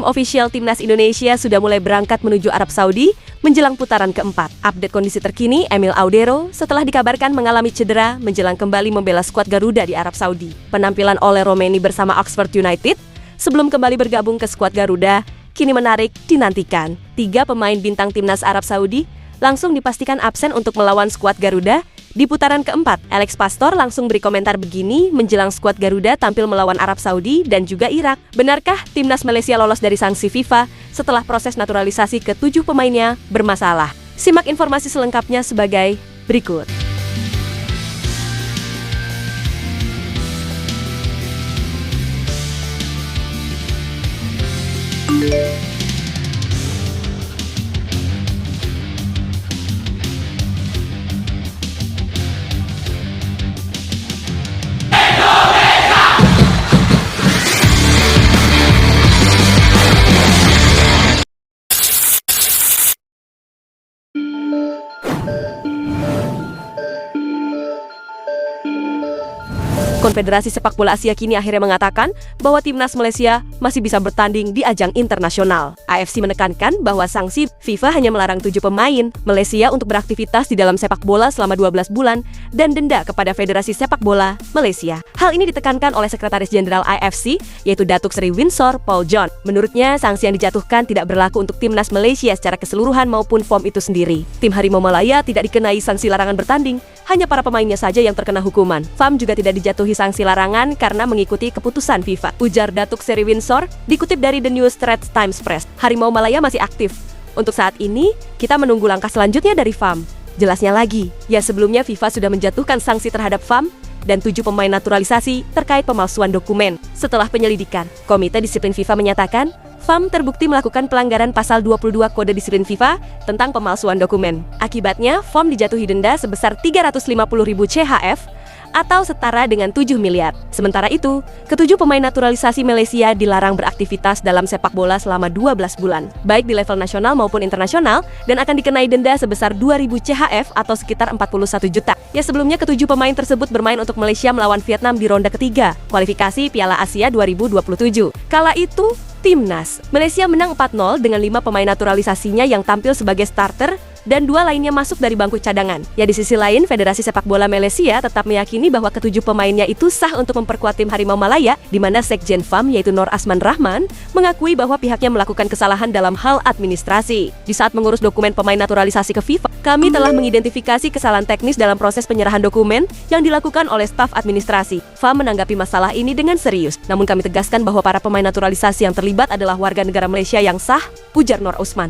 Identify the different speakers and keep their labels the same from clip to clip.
Speaker 1: ofisial Timnas Indonesia sudah mulai berangkat menuju Arab Saudi menjelang putaran keempat. Update kondisi terkini, Emil Audero setelah dikabarkan mengalami cedera menjelang kembali membela skuad Garuda di Arab Saudi. Penampilan Ole Romeni bersama Oxford United sebelum kembali bergabung ke skuad Garuda kini menarik dinantikan. 3 pemain bintang Timnas Arab Saudi langsung dipastikan absen untuk melawan skuad Garuda di putaran keempat. Alex Pastor langsung beri komentar begini menjelang skuad Garuda tampil melawan Arab Saudi dan juga Irak. Benarkah Timnas Malaysia lolos dari sanksi FIFA setelah proses naturalisasi ke-7 pemainnya bermasalah? Simak informasi selengkapnya sebagai berikut. Konfederasi Sepak Bola Asia kini akhirnya mengatakan bahwa Timnas Malaysia masih bisa bertanding di ajang internasional. AFC menekankan bahwa sanksi FIFA hanya melarang 7 pemain Malaysia untuk beraktivitas di dalam sepak bola selama 12 bulan dan denda kepada Federasi Sepak Bola Malaysia. Hal ini ditekankan oleh Sekretaris Jenderal AFC, yaitu Datuk Seri Winsor Paul John. Menurutnya, sanksi yang dijatuhkan tidak berlaku untuk Timnas Malaysia secara keseluruhan maupun FOM itu sendiri. Tim Harimau Malaya tidak dikenai sanksi larangan bertanding, hanya para pemainnya saja yang terkena hukuman. FAM juga tidak dijatuhi sanksi larangan karena mengikuti keputusan FIFA. Ujar Datuk Seri Winsor, dikutip dari The New Straits Times Press. Harimau Malaya masih aktif. Untuk saat ini, kita menunggu langkah selanjutnya dari FAM. Jelasnya lagi, ya sebelumnya FIFA sudah menjatuhkan sanksi terhadap FAM dan 7 pemain naturalisasi terkait pemalsuan dokumen. Setelah penyelidikan, Komite Disiplin FIFA menyatakan, FAM terbukti melakukan pelanggaran pasal 22 Kode Disiplin FIFA tentang pemalsuan dokumen. Akibatnya, FAM dijatuhi denda sebesar 350.000 CHF atau setara dengan 7 miliar. Sementara itu, ke-7 pemain naturalisasi Malaysia dilarang beraktivitas dalam sepak bola selama 12 bulan, baik di level nasional maupun internasional, dan akan dikenai denda sebesar 2.000 CHF atau sekitar 41 juta. Ya sebelumnya ke-7 pemain tersebut bermain untuk Malaysia melawan Vietnam di ronde ketiga, kualifikasi Piala Asia 2027. Kala itu, Timnas Malaysia menang 4-0 dengan 5 pemain naturalisasinya yang tampil sebagai starter dan 2 lainnya masuk dari bangku cadangan. Ya di sisi lain, Federasi Sepak Bola Malaysia tetap meyakini bahwa ke-7 pemainnya itu sah untuk memperkuat tim Harimau Malaya, di mana Sekjen FAM yaitu Nur Asman Rahman mengakui bahwa pihaknya melakukan kesalahan dalam hal administrasi. Di saat mengurus dokumen pemain naturalisasi ke FIFA, kami telah mengidentifikasi kesalahan teknis dalam proses penyerahan dokumen yang dilakukan oleh staf administrasi. FAM menanggapi masalah ini dengan serius. Namun kami tegaskan bahwa para pemain naturalisasi yang terlibat adalah warga negara Malaysia yang sah, ujar Nur Usman.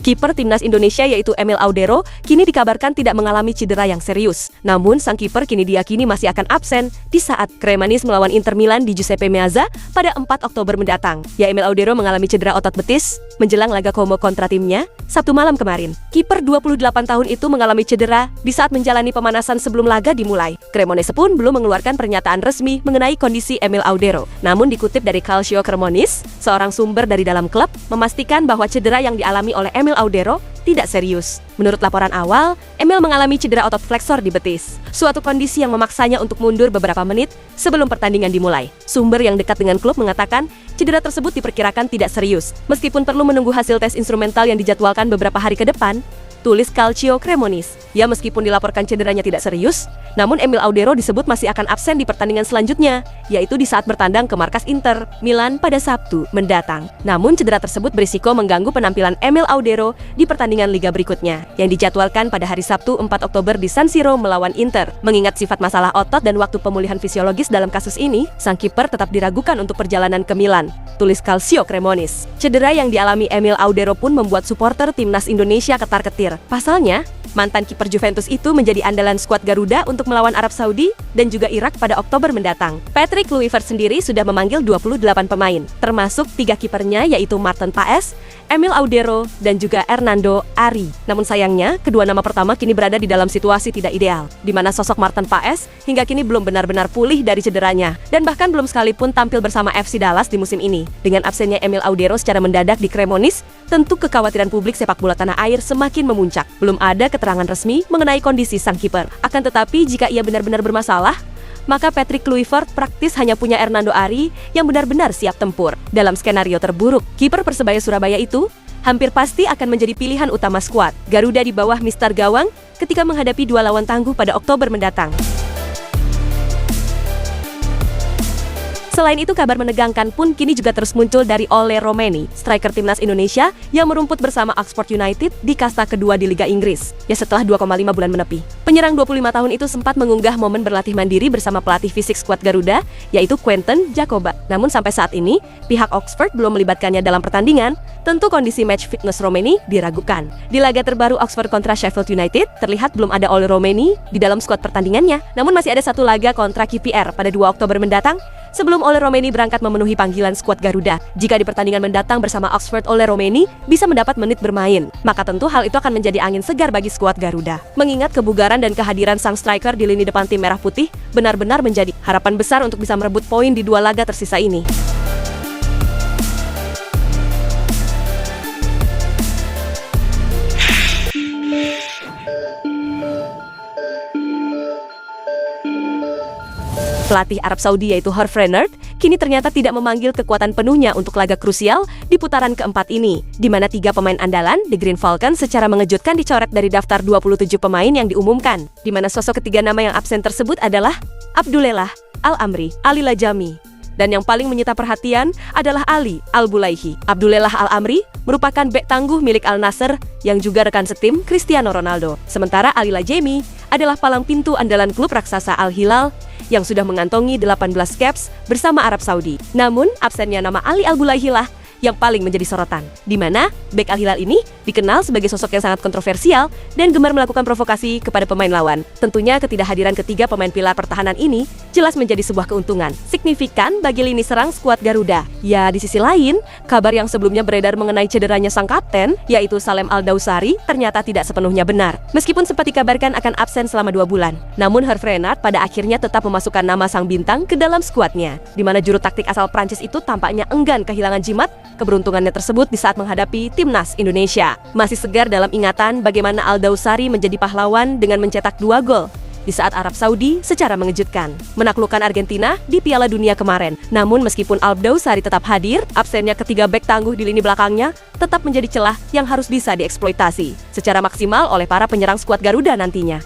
Speaker 1: Kiper Timnas Indonesia yaitu Emil Audero kini dikabarkan tidak mengalami cedera yang serius. Namun sang kiper kini diyakini masih akan absen di saat Cremonese melawan Inter Milan di Giuseppe Meazza pada 4 Oktober mendatang. Ya, Emil Audero mengalami cedera otot betis menjelang laga Como kontra timnya Sabtu malam kemarin. Kiper 28 tahun itu mengalami cedera di saat menjalani pemanasan sebelum laga dimulai. Cremonese pun belum mengeluarkan pernyataan resmi mengenai kondisi Emil Audero. Namun dikutip dari Calcio Cremonese, seorang sumber dari dalam klub memastikan bahwa cedera yang dialami oleh Emil Audero tidak serius. Menurut laporan awal, Emil mengalami cedera otot fleksor di betis, suatu kondisi yang memaksanya untuk mundur beberapa menit sebelum pertandingan dimulai. Sumber yang dekat dengan klub mengatakan, cedera tersebut diperkirakan tidak serius, meskipun perlu menunggu hasil tes instrumental yang dijadwalkan beberapa hari ke depan, tulis Calcio Cremonese. Ya meskipun dilaporkan cederanya tidak serius, namun Emil Audero disebut masih akan absen di pertandingan selanjutnya, yaitu di saat bertandang ke markas Inter Milan pada Sabtu mendatang. Namun cedera tersebut berisiko mengganggu penampilan Emil Audero di pertandingan liga berikutnya, yang dijadwalkan pada hari Sabtu 4 Oktober di San Siro melawan Inter. Mengingat sifat masalah otot dan waktu pemulihan fisiologis dalam kasus ini, sang kiper tetap diragukan untuk perjalanan ke Milan, tulis Calcio Cremonese. Cedera yang dialami Emil Audero pun membuat supporter Timnas Indonesia ketar-ketir. kiper. Pasalnya, mantan kiper Juventus itu menjadi andalan skuad Garuda untuk melawan Arab Saudi dan juga Irak pada Oktober mendatang. Patrick Kluivert sendiri sudah memanggil 28 pemain, termasuk 3 kipernya yaitu Maarten Paes, Emil Audero, dan juga Hernando Ari. Namun sayangnya, kedua nama pertama kini berada di dalam situasi tidak ideal, di mana sosok Maarten Paes hingga kini belum benar-benar pulih dari cederanya, dan bahkan belum sekalipun tampil bersama FC Dallas di musim ini. Dengan absennya Emil Audero secara mendadak di Cremonese, tentu kekhawatiran publik sepak bola tanah air semakin memuncak. Belum ada keterangan resmi mengenai kondisi sang kiper. Akan tetapi, jika ia benar-benar bermasalah, maka Patrick Kluivert praktis hanya punya Hernando Ari yang benar-benar siap tempur. Dalam skenario terburuk, kiper Persebaya Surabaya itu hampir pasti akan menjadi pilihan utama skuad Garuda di bawah Mister Gawang ketika menghadapi 2 lawan tangguh pada Oktober mendatang. Selain itu, kabar menegangkan pun kini juga terus muncul dari Ole Romeni, striker timnas Indonesia yang merumput bersama Oxford United di kasta kedua di Liga Inggris, ya setelah 2,5 bulan menepi. Penyerang 25 tahun itu sempat mengunggah momen berlatih mandiri bersama pelatih fisik skuad Garuda, yaitu Quentin Jacoba. Namun sampai saat ini, pihak Oxford belum melibatkannya dalam pertandingan. Tentu kondisi match fitness Romeni diragukan. Di laga terbaru Oxford kontra Sheffield United, terlihat belum ada Ole Romeni di dalam skuad pertandingannya. Namun masih ada satu laga kontra KPR pada 2 Oktober mendatang, sebelum Ole Romeni berangkat memenuhi panggilan skuad Garuda. Jika di pertandingan mendatang bersama Oxford, Ole Romeni bisa mendapat menit bermain, maka tentu hal itu akan menjadi angin segar bagi skuad Garuda. Mengingat kebugaran dan kehadiran sang striker di lini depan tim Merah Putih benar-benar menjadi harapan besar untuk bisa merebut poin di 2 laga tersisa ini. Pelatih Arab Saudi yaitu Herve Renard kini ternyata tidak memanggil kekuatan penuhnya untuk laga krusial di putaran keempat ini, di mana 3 pemain andalan The Green Falcons secara mengejutkan dicoret dari daftar 27 pemain yang diumumkan, di mana sosok ketiga nama yang absen tersebut adalah Abdullelah Al-Amri, Ali Lajami, dan yang paling menyita perhatian adalah Ali Al-Bulaihi. Abdullelah Al-Amri merupakan bek tangguh milik Al Nassr yang juga rekan setim Cristiano Ronaldo. Sementara Ali Lajami adalah palang pintu andalan klub raksasa Al Hilal yang sudah mengantongi 18 caps bersama Arab Saudi. Namun, absennya nama Ali Al-Bulaihi lah yang paling menjadi sorotan, di mana bek Al Hilal ini dikenal sebagai sosok yang sangat kontroversial dan gemar melakukan provokasi kepada pemain lawan. Tentunya ketidakhadiran ketiga pemain pilar pertahanan ini jelas menjadi sebuah keuntungan signifikan bagi lini serang skuad Garuda. Ya, di sisi lain, kabar yang sebelumnya beredar mengenai cederanya sang kapten, yaitu Salem Al-Dausari, ternyata tidak sepenuhnya benar. Meskipun sempat dikabarkan akan absen selama 2 bulan, namun Herve Renard pada akhirnya tetap memasukkan nama sang bintang ke dalam skuadnya, di mana juru taktik asal Prancis itu tampaknya enggan kehilangan jimat keberuntungannya tersebut di saat menghadapi timnas Indonesia. Masih segar dalam ingatan bagaimana Al-Dausari menjadi pahlawan dengan mencetak 2 gol di saat Arab Saudi secara mengejutkan menaklukkan Argentina di Piala Dunia kemarin. Namun meskipun Al-Dausari tetap hadir, absennya ketiga bek tangguh di lini belakangnya tetap menjadi celah yang harus bisa dieksploitasi secara maksimal oleh para penyerang skuad Garuda nantinya.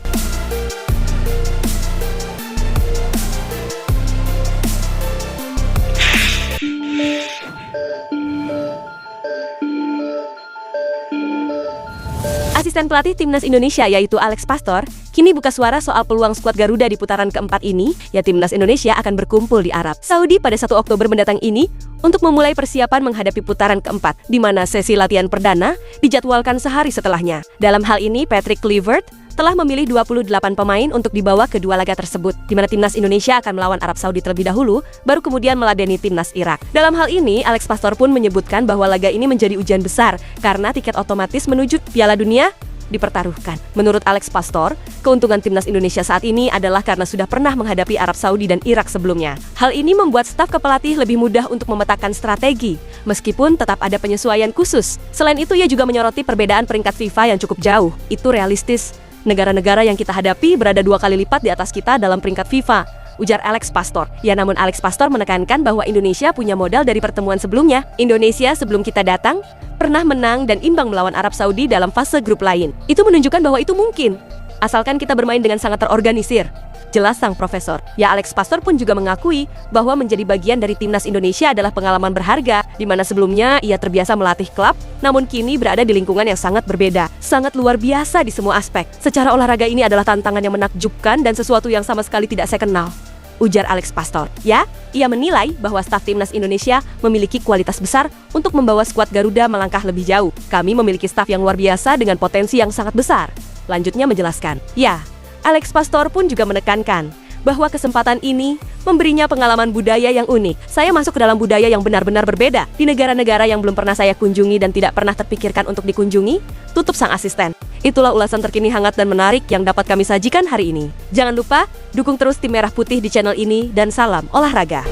Speaker 1: Asisten pelatih timnas Indonesia yaitu Alex Pastor kini buka suara soal peluang skuad Garuda di putaran keempat ini. Ya, timnas Indonesia akan berkumpul di Arab Saudi pada 1 Oktober mendatang ini untuk memulai persiapan menghadapi putaran keempat, di mana sesi latihan perdana dijadwalkan sehari setelahnya. Dalam hal ini, Patrick Kluivert telah memilih 28 pemain untuk dibawa ke 2 laga tersebut, di mana timnas Indonesia akan melawan Arab Saudi terlebih dahulu, baru kemudian meladeni timnas Irak. Dalam hal ini, Alex Pastor pun menyebutkan bahwa laga ini menjadi ujian besar karena tiket otomatis menuju Piala Dunia dipertaruhkan. Menurut Alex Pastor, keuntungan timnas Indonesia saat ini adalah karena sudah pernah menghadapi Arab Saudi dan Irak sebelumnya. Hal ini membuat staf kepelatih lebih mudah untuk memetakan strategi, meskipun tetap ada penyesuaian khusus. Selain itu, ia juga menyoroti perbedaan peringkat FIFA yang cukup jauh. Itu realistis. Negara-negara yang kita hadapi berada 2 kali lipat di atas kita dalam peringkat FIFA, ujar Alex Pastor. Ya, namun Alex Pastor menekankan bahwa Indonesia punya modal dari pertemuan sebelumnya. Indonesia sebelum kita datang pernah menang dan imbang melawan Arab Saudi dalam fase grup lain. Itu menunjukkan bahwa itu mungkin, asalkan kita bermain dengan sangat terorganisir, jelas sang profesor. Ya, Alex Pastor pun juga mengakui bahwa menjadi bagian dari timnas Indonesia adalah pengalaman berharga, di mana sebelumnya ia terbiasa melatih klub, namun kini berada di lingkungan yang sangat berbeda, sangat luar biasa di semua aspek. Secara olahraga ini adalah tantangan yang menakjubkan dan sesuatu yang sama sekali tidak saya kenal. ujar Alex Pastor. Ya, ia menilai bahwa staf timnas Indonesia memiliki kualitas besar untuk membawa skuad Garuda melangkah lebih jauh. Kami memiliki staf yang luar biasa dengan potensi yang sangat besar. Lanjutnya menjelaskan. Ya, Alex Pastor pun juga menekankan bahwa kesempatan ini memberinya pengalaman budaya yang unik. Saya masuk ke dalam budaya yang benar-benar berbeda. Di negara-negara yang belum pernah saya kunjungi dan tidak pernah terpikirkan untuk dikunjungi, tutup sang asisten. Itulah ulasan terkini hangat dan menarik yang dapat kami sajikan hari ini. Jangan lupa, dukung terus tim Merah Putih di channel ini dan salam olahraga.